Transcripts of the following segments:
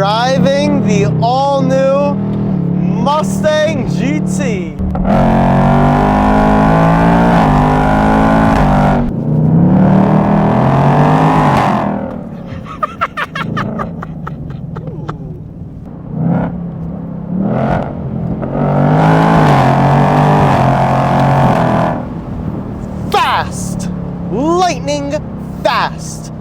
driving the all-new Mustang GT. Fast! Lightning fast!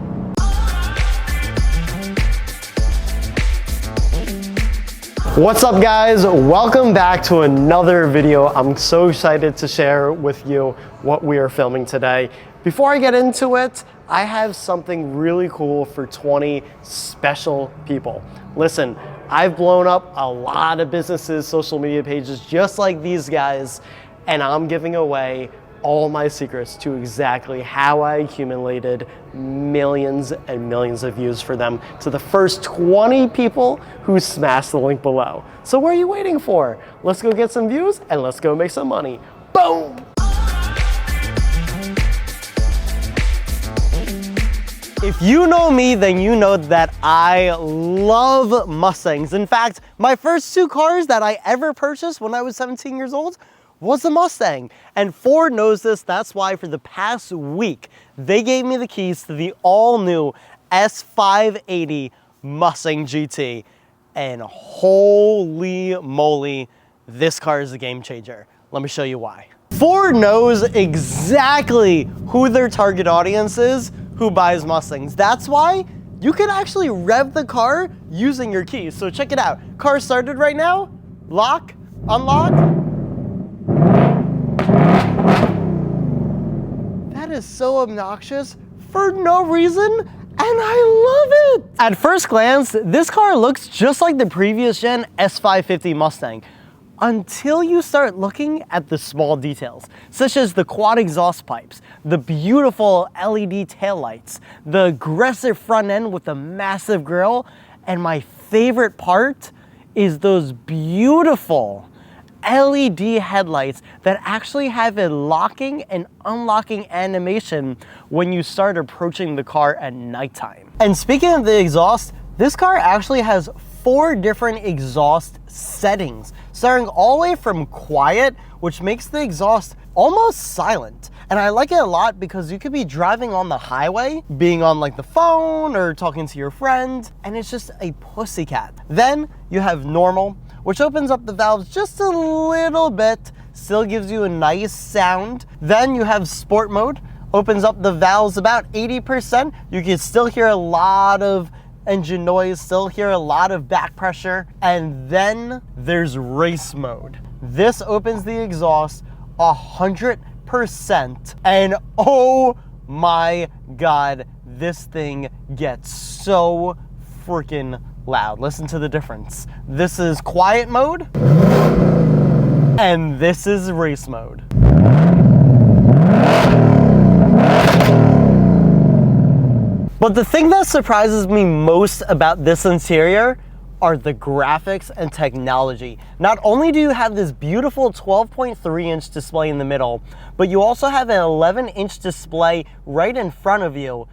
What's up guys? Welcome back to another video. I'm so excited to share with you what we are filming today. Before I get into it, I have something really cool for 20 special people. Listen, I've blown up a lot of businesses' social media pages just like these guys, and I'm giving away all my secrets to exactly how I accumulated millions and millions of views for them to the first 20 people who smash the link below. So what are you waiting for? Let's go get some views and let's go make some money. Boom! If you know me, then you know that I love Mustangs. In fact, my first two cars that I ever purchased when I was 17 years old was a Mustang. And Ford knows this. That's why for the past week, they gave me the keys to the all-new S650 Mustang GT. And holy moly, this car is a game changer. Let me show you why. Ford knows exactly who their target audience is who buys Mustangs. That's why you can actually rev the car using your keys. So check it out. Car started right now. Lock, unlock. That is so obnoxious for no reason, and I love it! At first glance, this car looks just like the previous gen S650 Mustang, until you start looking at the small details, such as the quad exhaust pipes, the beautiful LED taillights, the aggressive front end with the massive grille, and my favorite part is those beautiful LED headlights that actually have a locking and unlocking animation when you start approaching the car at nighttime. And speaking of the exhaust, this car actually has 4 different exhaust settings, starting all the way from quiet, which makes the exhaust almost silent. And I like it a lot because you could be driving on the highway, being on like the phone or talking to your friend, and it's just a pussycat. Then you have normal, which opens up the valves just a little bit, still gives you a nice sound. Then you have sport mode, opens up the valves about 80%. You can still hear a lot of engine noise, still hear a lot of back pressure. And then there's race mode. This opens the exhaust 100%. And oh my God, this thing gets so freaking loud. Listen to the difference. This is quiet mode, and this is race mode. But the thing that surprises me most about this interior are the graphics and technology. Not only do you have this beautiful 12.3-inch display in the middle, but you also have an 11-inch display right in front of you.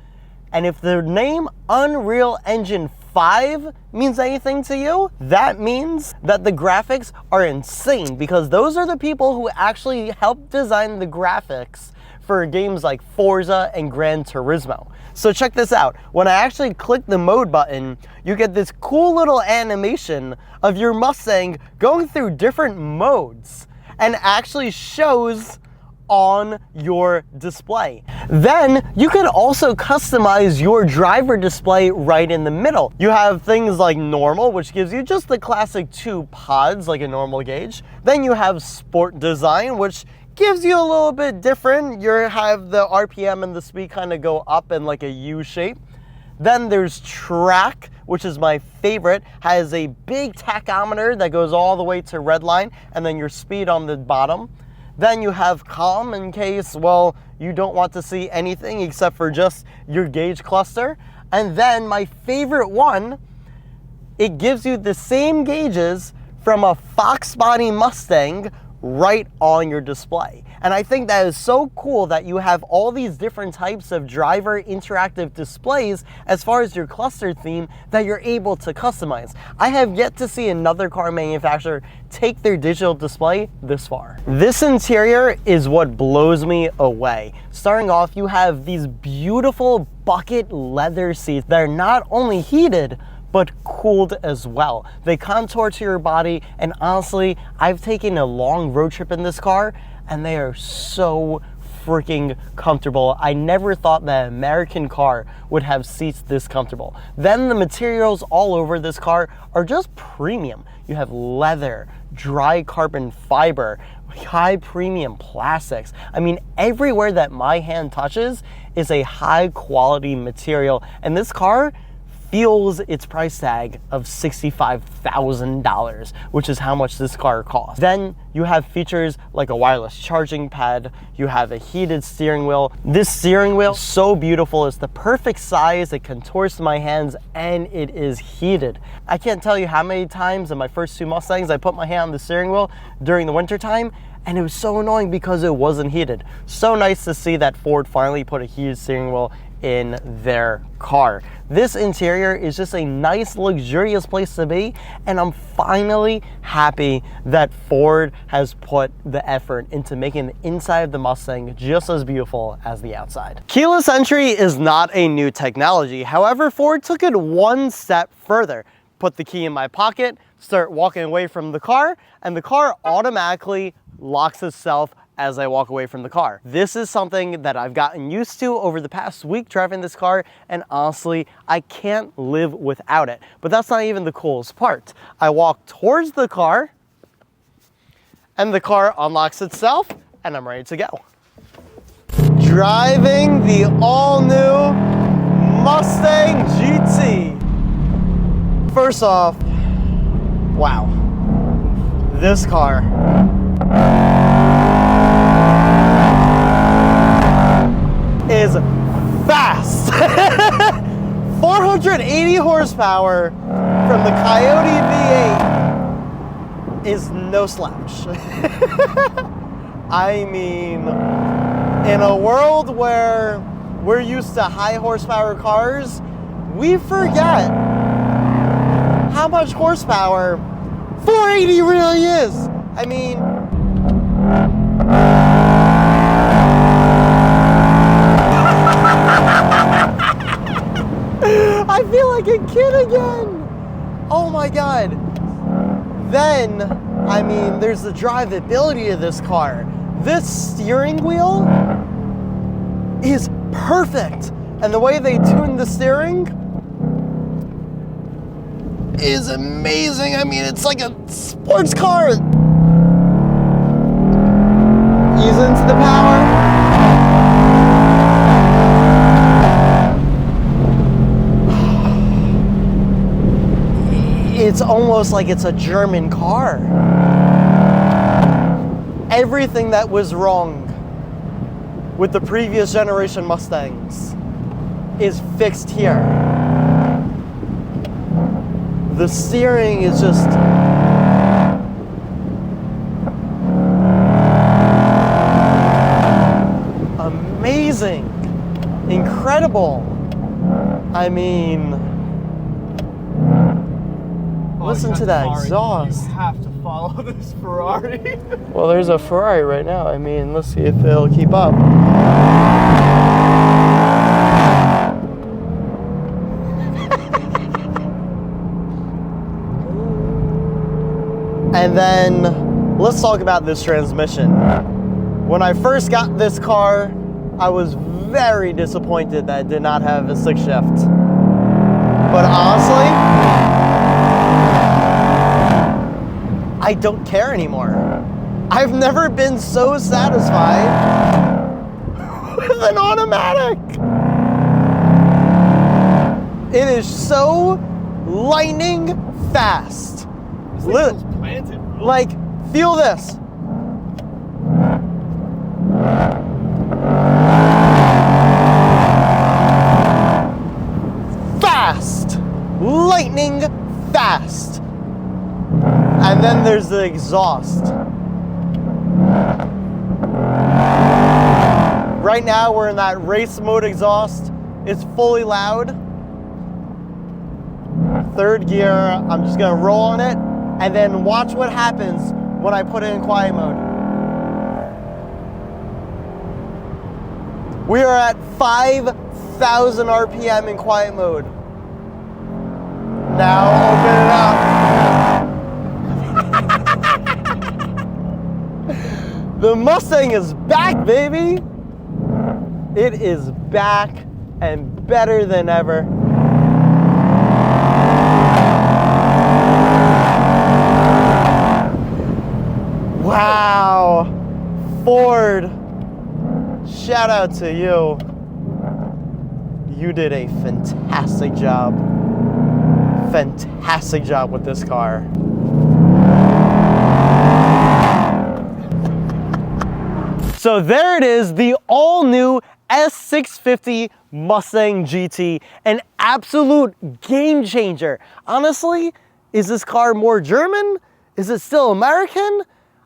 And if the name Unreal Engine 5 means anything to you, that means that the graphics are insane, because those are the people who actually helped design the graphics for games like Forza and Gran Turismo. So check this out. When I actually click the mode button, you get this cool little animation of your Mustang going through different modes and actually shows on your display. Then you can also customize your driver display right in the middle. You have things like normal, which gives you just the classic 2 pods like a normal gauge. Then you have sport design, which gives you a little bit different. You have the RPM and the speed kind of go up in like a U shape. Then there's track, which is my favorite, has a big tachometer that goes all the way to red line, and then your speed on the bottom. Then you have calm in case, well, you don't want to see anything except for just your gauge cluster. And then my favorite one, it gives you the same gauges from a Fox body Mustang right on your display. And I think that is so cool that you have all these different types of driver interactive displays as far as your cluster theme that you're able to customize. I have yet to see another car manufacturer take their digital display this far. This interior is what blows me away. Starting off, you have these beautiful bucket leather seats that are not only heated, but cooled as well. They contour to your body, and honestly, I've taken a long road trip in this car, and they are so freaking comfortable. I never thought that an American car would have seats this comfortable. Then the materials all over this car are just premium. You have leather, dry carbon fiber, high premium plastics. I mean, everywhere that my hand touches is a high quality material, and this car feels its price tag of $65,000, which is how much this car costs. Then you have features like a wireless charging pad, you have a heated steering wheel. This steering wheel is so beautiful, it's the perfect size, it contours to my hands, and it is heated. I can't tell you how many times in my first 2 Mustangs I put my hand on the steering wheel during the winter time, and it was so annoying because it wasn't heated. So nice to see that Ford finally put a heated steering wheel in their car. This interior is just a nice, luxurious place to be, and I'm finally happy that Ford has put the effort into making the inside of the Mustang just as beautiful as the outside. Keyless entry is not a new technology. However, Ford took it one step further. Put the key in my pocket, start walking away from the car, and the car automatically locks itself as I walk away from the car. This is something that I've gotten used to over the past week driving this car, and honestly, I can't live without it. But that's not even the coolest part. I walk towards the car, and the car unlocks itself, and I'm ready to go. Driving the all-new Mustang GT. First off, wow, this car is fast. 480 horsepower from the Coyote V8 is no slouch. I mean, in a world where we're used to high horsepower cars, we forget how much horsepower 480 really is. I mean, I feel like a kid again. Oh my God. Then, I mean, there's the drivability of this car. This steering wheel is perfect. And the way they tuned the steering is amazing. I mean, it's like a sports car. Ease into the power. It's almost like it's a German car. Everything that was wrong with the previous generation Mustangs is fixed here. The steering is just amazing, incredible. I mean, listen to that exhaust. You have to follow this Ferrari. Well, there's a Ferrari right now. I mean, let's see if it'll keep up. And then let's talk about this transmission. When I first got this car, I was very disappointed that it did not have a stick shift. But honestly, I don't care anymore. I've never been so satisfied with an automatic. It is so lightning fast. Like, feel this. Fast. Lightning fast. And then there's the exhaust. Right now we're in that race mode exhaust. It's fully loud. Third gear, I'm just gonna roll on it and then watch what happens when I put it in quiet mode. We are at 5,000 RPM in quiet mode. Now open it up. The Mustang is back, baby. It is back and better than ever. Wow. Ford, shout out to you. You did a fantastic job. Fantastic job with this car. So there it is, the all-new S650 Mustang GT, an absolute game changer. Honestly, is this car more German? Is it still American?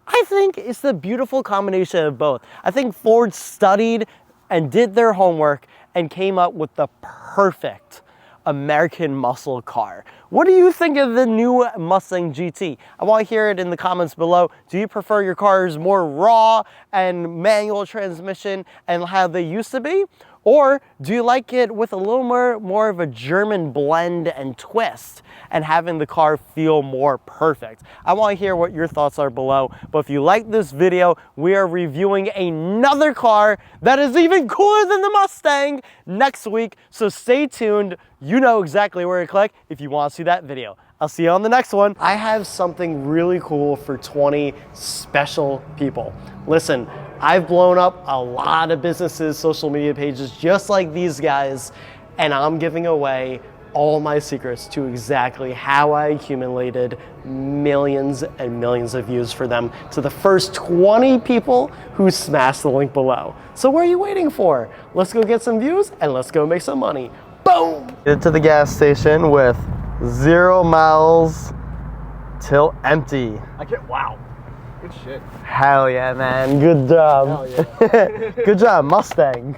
I think it's the beautiful combination of both. I think Ford studied and did their homework and came up with the perfect American muscle car. What do you think of the new Mustang GT? I want to hear it in the comments below. Do you prefer your cars more raw and manual transmission and how they used to be? Or do you like it with a little more of a German blend and twist and having the car feel more perfect? I want to hear what your thoughts are below. But if you like this video, we are reviewing another car that is even cooler than the Mustang next week. So stay tuned. You know exactly where to click if you want to see that video. I'll see you on the next one. I have something really cool for 20 special people. Listen, I've blown up a lot of businesses' social media pages just like these guys, and I'm giving away all my secrets to exactly how I accumulated millions and millions of views for them to the first 20 people who smash the link below. So what are you waiting for? Let's go get some views and let's go make some money. Boom! Get to the gas station with 0 miles till empty. Wow. Good shit. Hell yeah, man. Good job. Hell yeah. Good job, Mustang.